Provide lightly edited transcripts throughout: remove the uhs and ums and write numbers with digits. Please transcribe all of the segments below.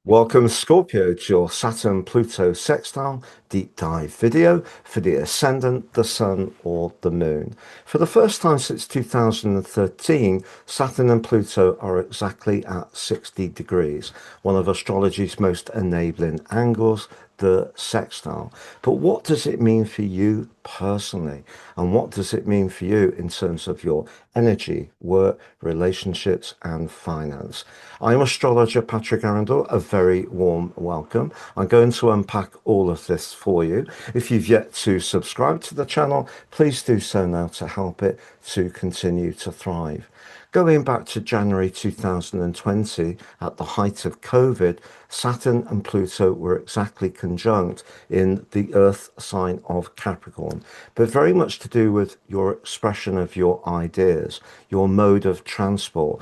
Welcome, Scorpio, to your Saturn Pluto sextile deep dive video for the ascendant, the sun, or the moon. For the first time since 2013, Saturn and Pluto are exactly at 60 degrees, one of astrology's most enabling angles, the sextile. But what does it mean for you personally? And what does it mean for you in terms of your energy, work, relationships, and finance? I'm astrologer Patrick Arundel. A very warm welcome. I'm going to unpack all of this for you. If you've yet to subscribe to the channel, please do so now to help it to continue to thrive. Going back to January 2020, at the height of COVID, Saturn and Pluto were exactly conjunct in the Earth sign of Capricorn, but very much to do with your expression of your ideas, your mode of transport,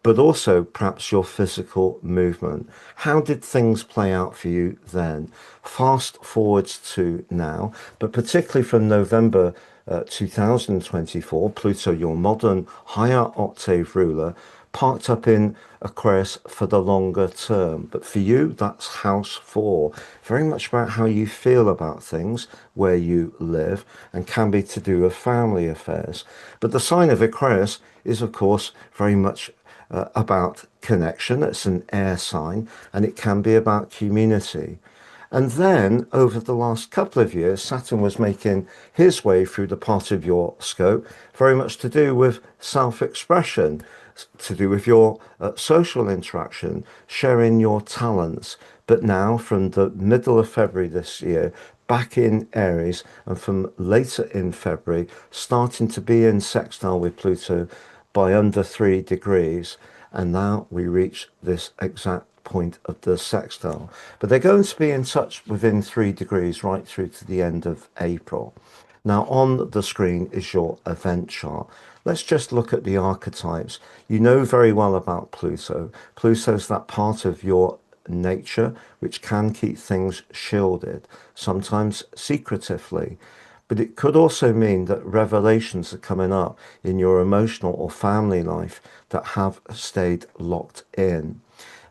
but also perhaps your physical movement. How did things play out for you then? Fast forwards to now, but particularly from November 2024, Pluto, your modern higher octave ruler, parked up in Aquarius for the longer term. But for you, that's house four. Very much about how you feel about things, where you live, and can be to do with family affairs. But the sign of Aquarius is, of course, very much about connection. It's an air sign, and it can be about community. And then over the last couple of years, Saturn was making his way through the part of your scope, very much to do with self-expression, to do with your social interaction, sharing your talents. But now, from the middle of February this year, back in Aries, and from later in February, starting to be in sextile with Pluto by under 3 degrees. And now we reach this exact point of the sextile. But they're going to be in touch within 3 degrees right through to the end of April. Now, on the screen is your event chart. Let's just look at the archetypes. You know very well about Pluto. Pluto's that part of your nature which can keep things shielded, sometimes secretively. But it could also mean that revelations are coming up in your emotional or family life that have stayed locked in.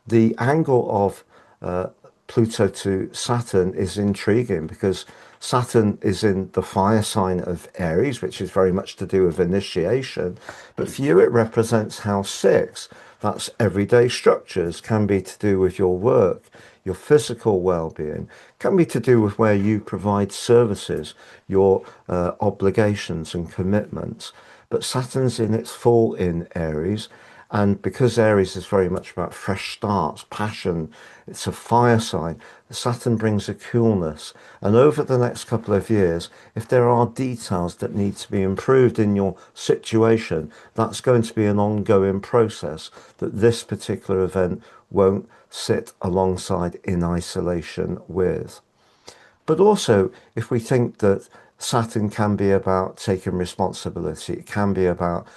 The angle of Pluto to Saturn is intriguing because Saturn is in the fire sign of Aries, which is very much to do with initiation. But for you, it represents house six. That's everyday structures, can be to do with your work, your physical well-being, can be to do with where you provide services, your obligations and commitments. But Saturn's in its full in Aries, and because Aries is very much about fresh starts, passion, it's a fire sign, Saturn brings a coolness. And over the next couple of years, if there are details that need to be improved in your situation, that's going to be an ongoing process that this particular event won't sit alongside in isolation with. But also, if we think that Saturn can be about taking responsibility, it can be about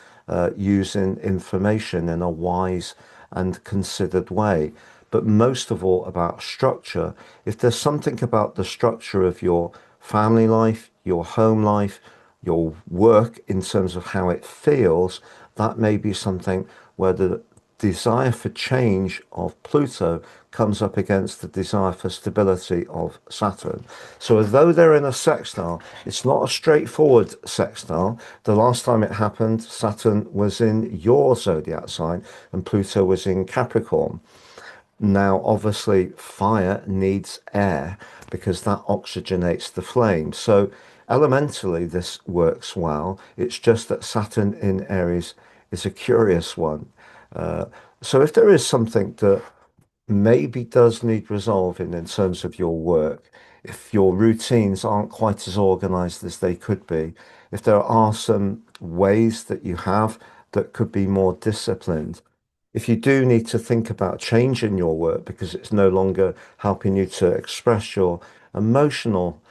using information in a wise and considered way, but most of all about structure. If there's something about the structure of your family life, your home life, your work in terms of how it feels, that may be something where the desire for change of Pluto comes up against the desire for stability of Saturn. So although they're in a sextile, it's not a straightforward sextile. The last time it happened, Saturn was in your zodiac sign and Pluto was in Capricorn. Now, obviously, fire needs air because that oxygenates the flame. So elementally, this works well. It's just that Saturn in Aries is a curious one. Uh, so if there is something that maybe does need resolving in terms of your work, if your routines aren't quite as organized as they could be, if there are some ways that you have that could be more disciplined, if you do need to think about changing your work because it's no longer helping you to express your emotional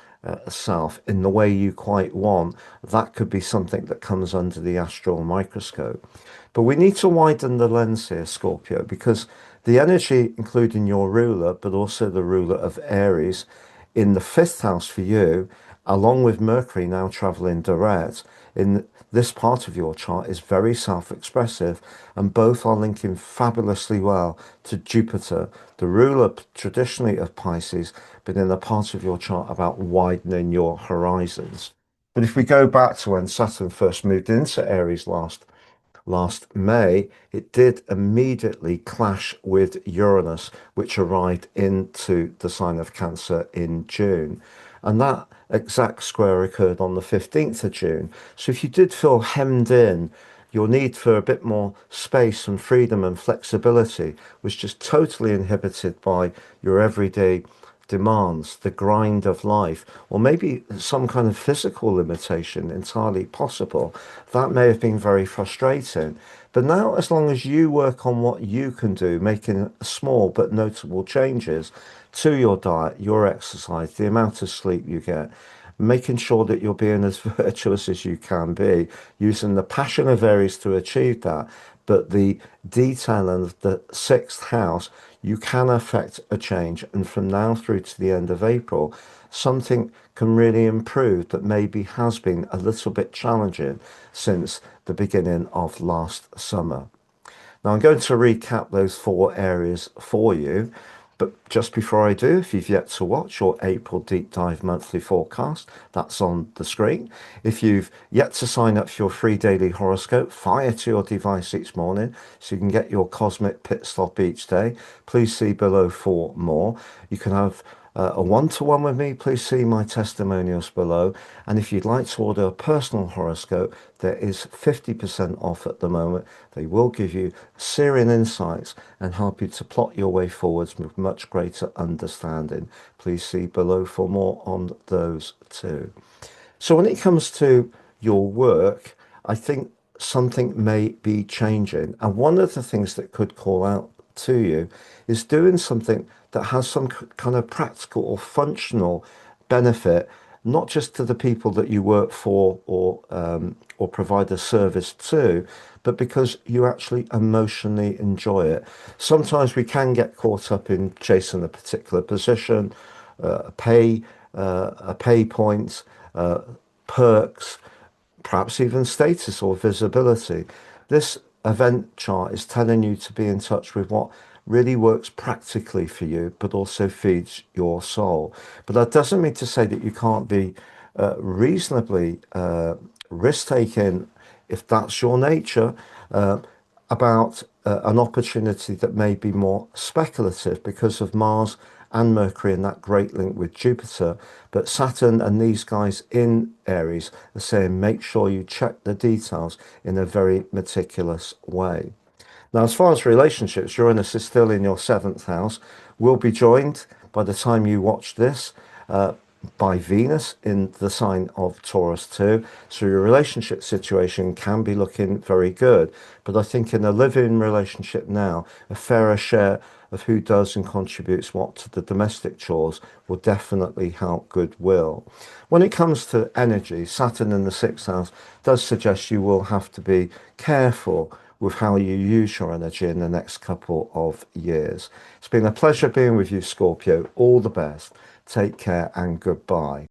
self in the way you quite want, that could be something that comes under the astral microscope. But we need to widen the lens here, Scorpio, because the energy, including your ruler, but also the ruler of Aries, in the fifth house for you, along with Mercury now traveling direct in This part of your chart is very self-expressive, and both are linking fabulously well to Jupiter, the ruler traditionally of Pisces, but in a part of your chart about widening your horizons. But if we go back to when Saturn first moved into Aries last May, it did immediately clash with Uranus, which arrived into the sign of Cancer in June. And that exact square occurred on the 15th of June. So if you did feel hemmed in, your need for a bit more space and freedom and flexibility was just totally inhibited by your everyday demands, the grind of life, or maybe some kind of physical limitation entirely possible. That may have been very frustrating. But now, as long as you work on what you can do, making small but notable changes to your diet, your exercise, the amount of sleep you get, making sure that you're being as virtuous as you can be, using the passion of Aries to achieve that, but the detail of the sixth house, you can affect a change. And from now through to the end of April, something can really improve that maybe has been a little bit challenging since the beginning of last summer. Now, I'm going to recap those four areas for you. But just before I do, if you've yet to watch your April Deep Dive monthly forecast, that's on the screen. If you've yet to sign up for your free daily horoscope, fire to your device each morning so you can get your cosmic pit stop each day, please see below for more. You can have a one-to-one with me, please see my testimonials below. And if you'd like to order a personal horoscope, there is 50% off at the moment. They will give you Syrian insights and help you to plot your way forwards with much greater understanding. Please see below for more on those too. So when it comes to your work, I think something may be changing. And one of the things that could call out to you is doing something that has some kind of practical or functional benefit, not just to the people that you work for or provide a service to, but because you actually emotionally enjoy it. Sometimes we can get caught up in chasing a particular position, uh, pay, a pay point, perks, perhaps even status or visibility. This event chart is telling you to be in touch with what really works practically for you, but also feeds your soul. But that doesn't mean to say that you can't be reasonably risk-taking, if that's your nature, about an opportunity that may be more speculative because of Mars and Mercury and that great link with Jupiter. But Saturn and these guys in Aries are saying make sure you check the details in a very meticulous way. Now, as far as relationships, Uranus is still in your seventh house. Will be joined by the time you watch this by Venus in the sign of Taurus too. So your relationship situation can be looking very good. But I think in a living relationship now, a fairer share of who does and contributes what to the domestic chores will definitely help goodwill. When it comes to energy, Saturn in the sixth house does suggest you will have to be careful with how you use your energy in the next couple of years. It's been a pleasure being with you, Scorpio. All the best. Take care and goodbye.